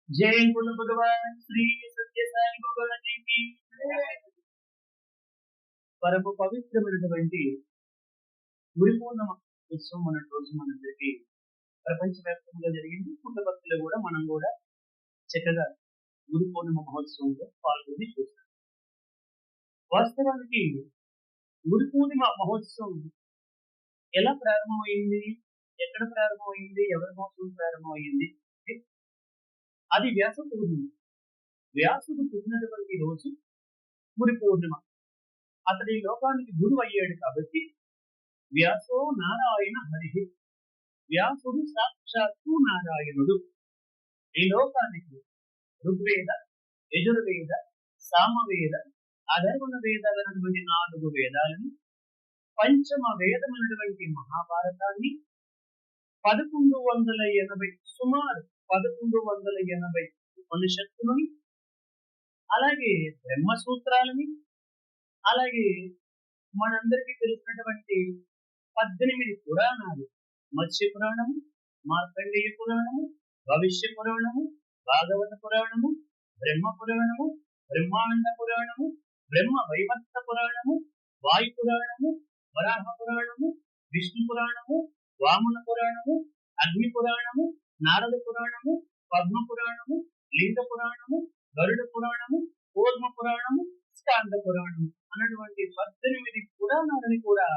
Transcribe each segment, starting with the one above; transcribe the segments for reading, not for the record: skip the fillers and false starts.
जय गुरु भगवान श्री सत्य साई बाबा जी की పరమ పవిత్రమైనటువంటి గురు పూర్ణిమ ఉత్సవం మన రోజు మనందరికీ ప్రపంచవ్యాప్తంగా జరిగింది. పుట్టపర్తిలో కూడా మనం కూడా చక్కగా గురు పూర్ణిమ మహోత్సవంలో పాల్గొని చూస్తాం. వాస్తవానికి గురు పూర్ణిమ మహోత్సవం ఎలా ప్రారంభమైంది, ఎక్కడ ప్రారంభమైంది, ఎవరి మహోత్సవం ప్రారంభమైంది? అది వ్యాస పూర్ణిమ. వ్యాసుడు పుట్టినటువంటి రోజు గురు పూర్ణిమ. అతడి లోకానికి గురువు అయ్యాడు కాబట్టి వ్యాసో నారాయణ హరి. వ్యాసుడు సాక్షాత్తు నారాయణుడు. ఈ లోకానికి ఋగ్వేద, యజుర్వేద, సామవేద, అధర్వణ వేదాలైనటువంటి 4 వేదాలను, పంచమ వేదమైనటువంటి మహాభారతాన్ని, 1180 సుమారు 1180 ఉపనిషత్తులని, అలాగే బ్రహ్మసూత్రాలని, అలాగే మనందరికీ తెలిసినటువంటి 18 పురాణాలు, మత్స్య పురాణము, మార్కండేయ పురాణము, భవిష్య పురాణము, భాగవత పురాణము, బ్రహ్మ పురాణము, బ్రహ్మాండ పురాణము, బ్రహ్మ వైవర్త పురాణము, వాయు పురాణము, వరాహ పురాణము, విష్ణు పురాణము, వామన పురాణము, అగ్ని పురాణము, నారద పురాణము, పద్మ పురాణము, లింగ పురాణము, గరుడ పురాణము, కూర్మ పురాణము, స్కాంద పురాణము అన్నటువంటి 18 పురాణాలని కూడా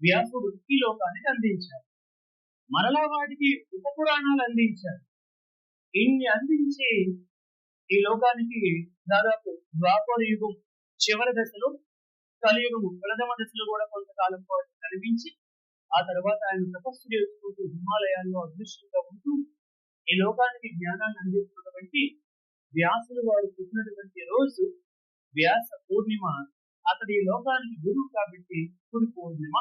వ్యాసుడు ఈ లోకానికి అందించారు. మరలా వాటికి ఉప పురాణాలు అందించారు. ఇన్ని అందించి ఈ లోకానికి దాదాపు ద్వాపర యుగం చివరి దశలో, కలియుగము ప్రథమ దశలో కూడా కొంతకాలం పాటు కనిపించి, ఆ తర్వాత ఆయన తపస్సు చేసుకుంటూ హిమాలయాల్లో అదృష్టంగా ఉంటూ ఈ లోకానికి జ్ఞానాన్ని అందిస్తున్నటువంటి వ్యాసులు వారు పుట్టినటువంటి రోజు వ్యాస పూర్ణిమ. అతడి లోకానికి గురువు కాబట్టి గురు పూర్ణిమ